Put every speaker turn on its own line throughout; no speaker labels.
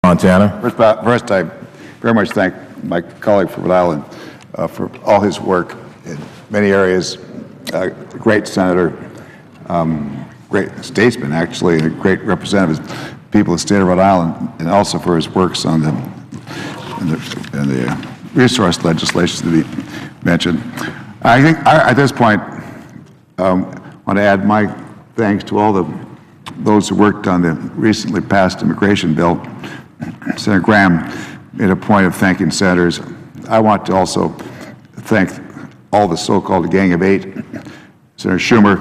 Montana.
First, I very much thank my colleague from Rhode Island for all his work in many areas. Great senator, great statesman, actually, and a great representative of the people of the state of Rhode Island, and also for his works on the resource legislation that he mentioned. I think at this point, I want to add my thanks to all those who worked on the recently passed immigration bill. Senator Graham made a point of thanking senators. I want to also thank all the so-called Gang of Eight: Senator Schumer,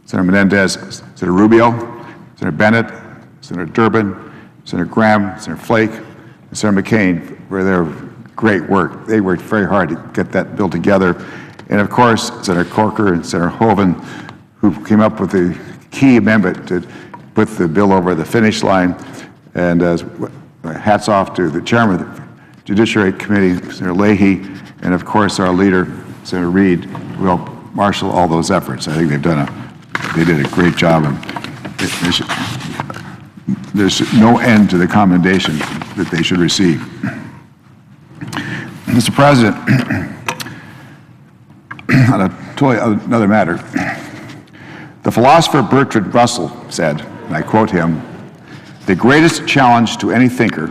Senator Menendez, Senator Rubio, Senator Bennett, Senator Durbin, Senator Graham, Senator Flake, and Senator McCain for their great work. They worked very hard to get that bill together. And of course, Senator Corker and Senator Hoeven, who came up with the key amendment to put the bill over the finish line. And hats off to the chairman of the Judiciary Committee, Senator Leahy, and of course our leader, Senator Reid, who helped marshal all those efforts. I think they did a great job, and there's no end to the commendation that they should receive. Mr. President, on a totally another matter, the philosopher Bertrand Russell said, and I quote him, "The greatest challenge to any thinker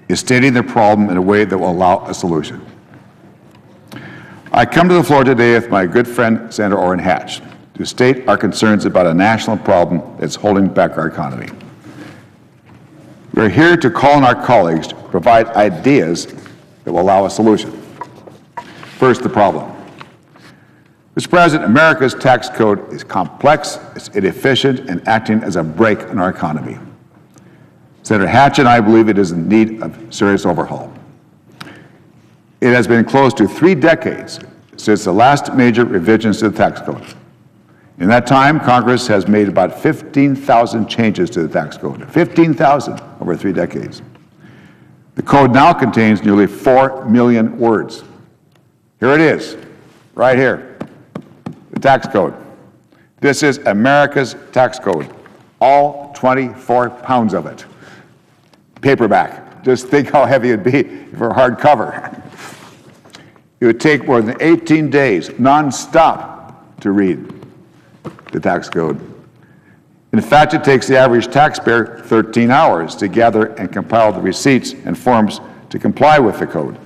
is stating the problem in a way that will allow a solution." I come to the floor today with my good friend, Senator Orrin Hatch, to state our concerns about a national problem that's holding back our economy. We're here to call on our colleagues to provide ideas that will allow a solution. First, the problem. Mr. President, America's tax code is complex, it's inefficient, and acting as a brake on our economy. Senator Hatch and I believe it is in need of serious overhaul. It has been close to 3 decades since the last major revisions to the tax code. In that time, Congress has made about 15,000 changes to the tax code, 15,000 over 3 decades. The code now contains nearly 4 million words. Here it is, right here, the tax code. This is America's tax code, all 24 pounds of it. Paperback. Just think how heavy it'd be for hardcover. It would take more than 18 days, nonstop, to read the tax code. In fact, it takes the average taxpayer 13 hours to gather and compile the receipts and forms to comply with the code.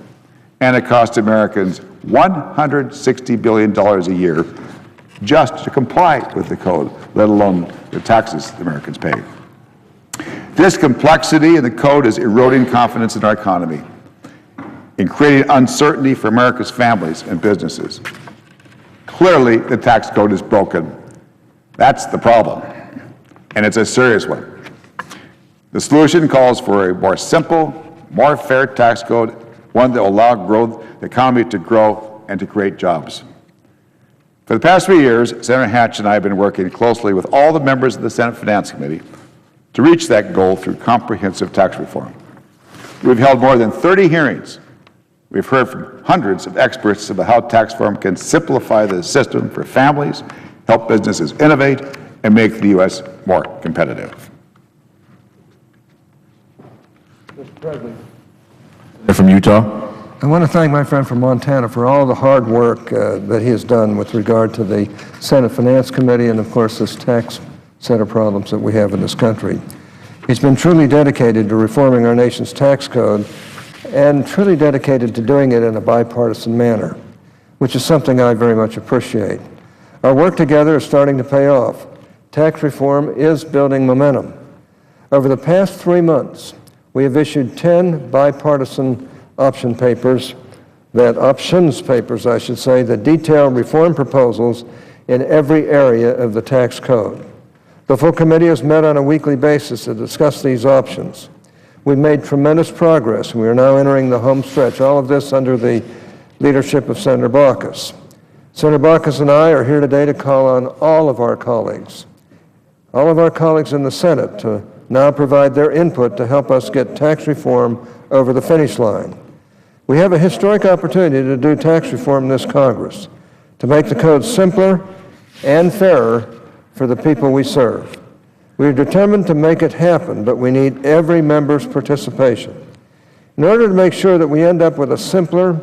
And it costs Americans $160 billion a year just to comply with the code, let alone the taxes Americans pay. This complexity in the code is eroding confidence in our economy and creating uncertainty for America's families and businesses. Clearly, the tax code is broken. That's the problem, and it's a serious one. The solution calls for a more simple, more fair tax code, one that will allow the economy to grow and to create jobs. For the past 3 years, Senator Hatch and I have been working closely with all the members of the Senate Finance Committee to reach that goal through comprehensive tax reform. We've held more than 30 hearings. We've heard from hundreds of experts about how tax reform can simplify the system for families, help businesses innovate, and make the U.S. more competitive.
Mr. President.
From Utah.
I want to thank my friend from Montana for all the hard work that he has done with regard to the Senate Finance Committee and, of course, this tax set of problems that we have in this country. He's been truly dedicated to reforming our nation's tax code and truly dedicated to doing it in a bipartisan manner, which is something I very much appreciate. Our work together is starting to pay off. Tax reform is building momentum. Over the past 3 months, we have issued 10 bipartisan options papers, I should say, that detail reform proposals in every area of the tax code. The full committee has met on a weekly basis to discuss these options. We've made tremendous progress, and we are now entering the home stretch, all of this under the leadership of Senator Baucus. Senator Baucus and I are here today to call on all of our colleagues in the Senate to now provide their input to help us get tax reform over the finish line. We have a historic opportunity to do tax reform in this Congress, to make the code simpler and fairer for the people we serve. We are determined to make it happen, but we need every member's participation. In order to make sure that we end up with a simpler,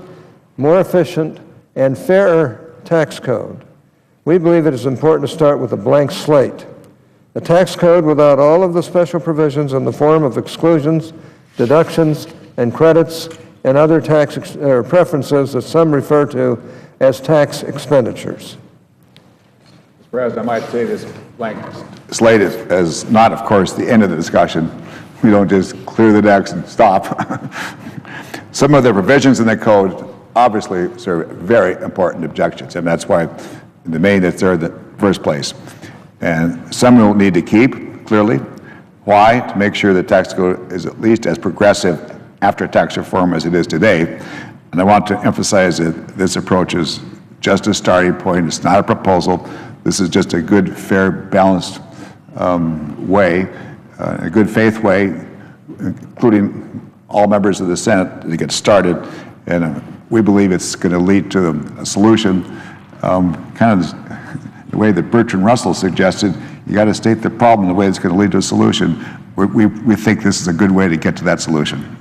more efficient, and fairer tax code, we believe it is important to start with a blank slate. A tax code without all of the special provisions in the form of exclusions, deductions, and credits, and other tax preferences that some refer to as tax expenditures.
Mr. President, I might say this blank slate is not, of course, the end of the discussion. We don't just clear the decks and stop. Some of the provisions in the code obviously serve very important objections, and that's why, in the main, it's there in the first place. And some we'll need to keep, clearly. Why? To make sure the tax code is at least as progressive after tax reform as it is today. And I want to emphasize that this approach is just a starting point. It's not a proposal. This is just a good, fair, balanced way, a good faith way, including all members of the Senate to get started. And we believe it's going to lead to a solution, kind of the way that Bertrand Russell suggested. You got to state the problem the way it's going to lead to a solution. We think this is a good way to get to that solution.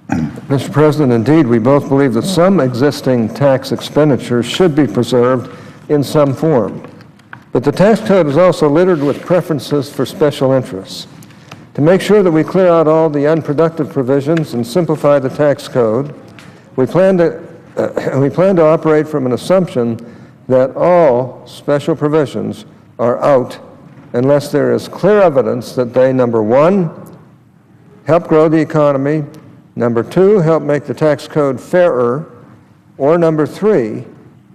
Mr. President, indeed, we both believe that some existing tax expenditures should be preserved in some form. But the tax code is also littered with preferences for special interests. To make sure that we clear out all the unproductive provisions and simplify the tax code, we plan to operate from an assumption that all special provisions are out unless there is clear evidence that they, number one, help grow the economy, number two, help make the tax code fairer, or number three,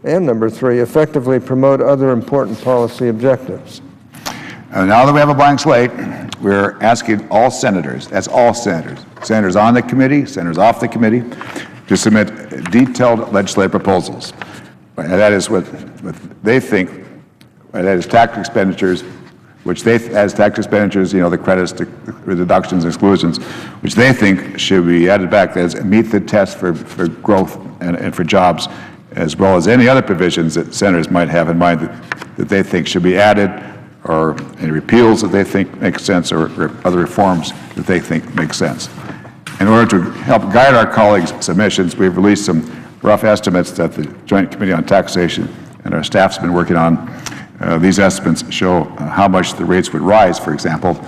effectively promote other important policy objectives.
Now that we have a blank slate, we're asking all senators, that's all senators, senators on the committee, senators off the committee, to submit detailed legislative proposals. And that is what they think, that is tax expenditures, which they, as tax expenditures, you know, the credits, the deductions, exclusions, which they think should be added back, that is, meet the test for growth and for jobs, as well as any other provisions that senators might have in mind that they think should be added, or any repeals that they think make sense, or other reforms that they think make sense. In order to help guide our colleagues' submissions, we've released some rough estimates that the Joint Committee on Taxation and our staff's been working on. These estimates show how much the rates would rise, for example,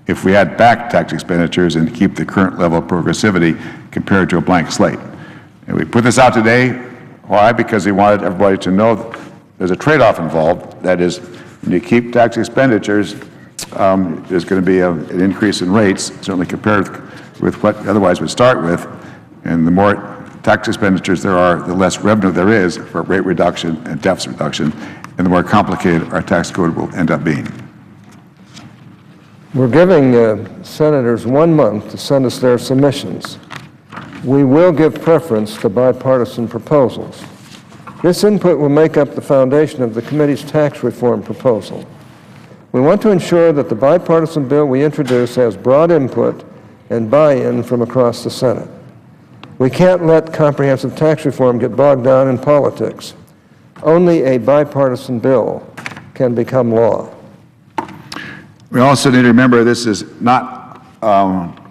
if we add back tax expenditures and keep the current level of progressivity compared to a blank slate. And we put this out today. Why? Because we wanted everybody to know that there's a trade-off involved. That is, when you keep tax expenditures, there's going to be an increase in rates, certainly compared with what otherwise would start with. And the more tax expenditures there are, the less revenue there is for rate reduction and deficit reduction, and the more complicated our tax code will end up being.
We're giving senators 1 month to send us their submissions. We will give preference to bipartisan proposals. This input will make up the foundation of the committee's tax reform proposal. We want to ensure that the bipartisan bill we introduce has broad input and buy-in from across the Senate. We can't let comprehensive tax reform get bogged down in politics. Only a bipartisan bill can become law.
We also need to remember this is not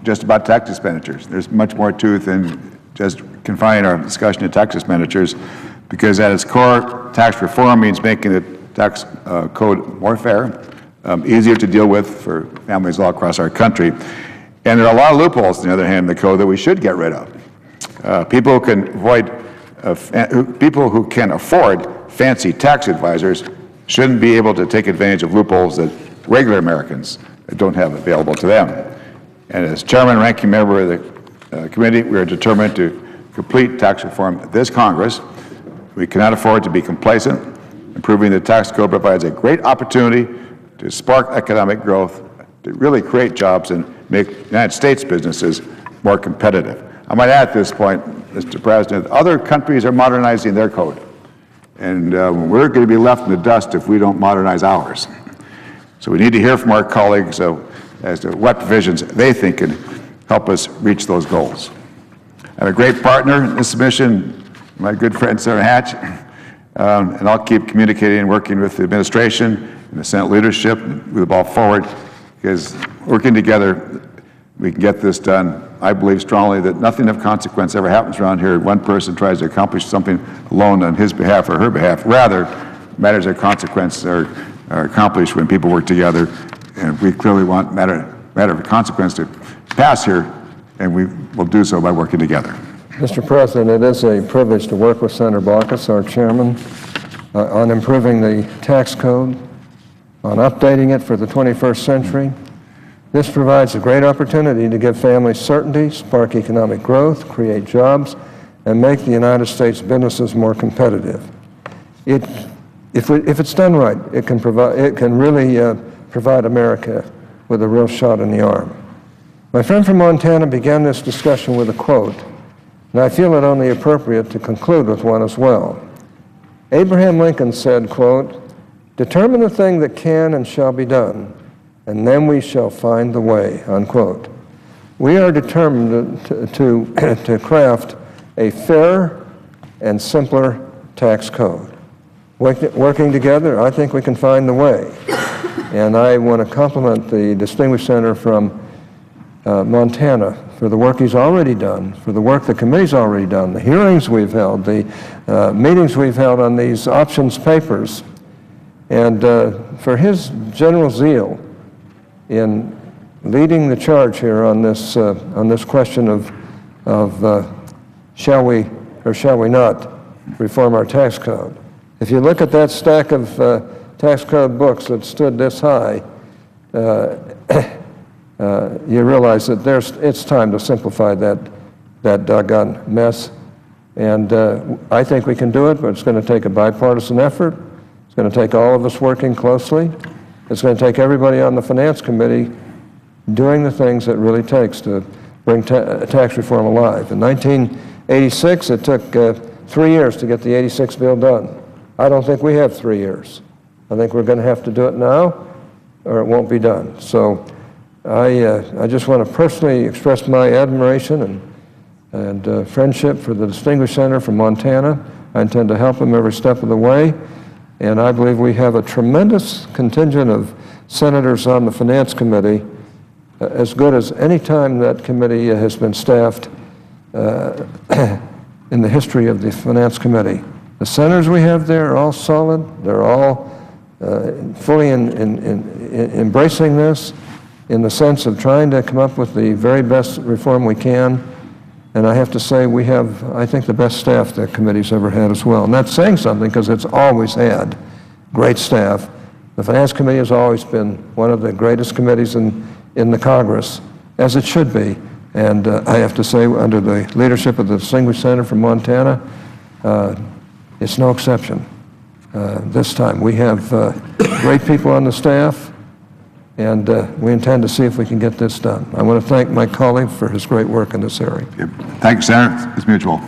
just about tax expenditures. There's much more to it than just confining our discussion to tax expenditures, because at its core, tax reform means making the tax code more fair, easier to deal with for families all across our country. And there are a lot of loopholes, on the other hand, in the code that we should get rid of. People who can afford fancy tax advisors shouldn't be able to take advantage of loopholes that regular Americans don't have available to them. And as chairman and ranking member of the committee, we are determined to complete tax reform this Congress. We cannot afford to be complacent. Improving the tax code provides a great opportunity to spark economic growth, to really create jobs and make United States businesses more competitive. I might add at this point, Mr. President, other countries are modernizing their code, and we're going to be left in the dust if we don't modernize ours. So we need to hear from our colleagues as to what provisions they think can help us reach those goals. I have a great partner in this mission, my good friend Senator Hatch, and I'll keep communicating and working with the administration and the Senate leadership, move the ball forward, because working together, we can get this done. I believe strongly that nothing of consequence ever happens around here. One person tries to accomplish something alone on his behalf or her behalf. Rather, matters of consequence are accomplished when people work together. And we clearly want matter of consequence to pass here, and we will do so by working together.
Mr. President, it is a privilege to work with Senator Baucus, our chairman, on improving the tax code, on updating it for the 21st century. This provides a great opportunity to give families certainty, spark economic growth, create jobs, and make the United States businesses more competitive. If it's done right, it can really provide America with a real shot in the arm. My friend from Montana began this discussion with a quote, and I feel it only appropriate to conclude with one as well. Abraham Lincoln said, quote, "Determine the thing that can and shall be done, and then we shall find the way," unquote. We are determined to craft a fairer and simpler tax code. Working together, I think we can find the way. And I want to compliment the distinguished senator from Montana for the work he's already done, for the work the committee's already done, the hearings we've held, the meetings we've held on these options papers, and for his general zeal in leading the charge here on this question of shall we or shall we not reform our tax code. If you look at that stack of tax code books that stood this high, you realize that it's time to simplify that doggone mess. And I think we can do it, but it's going to take a bipartisan effort. It's going to take all of us working closely. It's going to take everybody on the Finance Committee doing the things that it really takes to bring tax reform alive. In 1986, it took 3 years to get the 86 bill done. I don't think we have 3 years. I think we're going to have to do it now, or it won't be done. So I just want to personally express my admiration and friendship for the distinguished senator from Montana. I intend to help him every step of the way. And I believe we have a tremendous contingent of senators on the Finance Committee, as good as any time that committee has been staffed in the history of the Finance Committee. The senators we have there are all solid. They're all fully embracing this in the sense of trying to come up with the very best reform we can. And I have to say we have, I think, the best staff that committee's ever had as well. And that's saying something because it's always had great staff. The Finance Committee has always been one of the greatest committees in the Congress, as it should be. And I have to say, under the leadership of the distinguished senator from Montana, it's no exception this time. We have great people on the staff, and we intend to see if we can get this done. I want to thank my colleague for his great work in this area.
Thank you, Senator. It's mutual.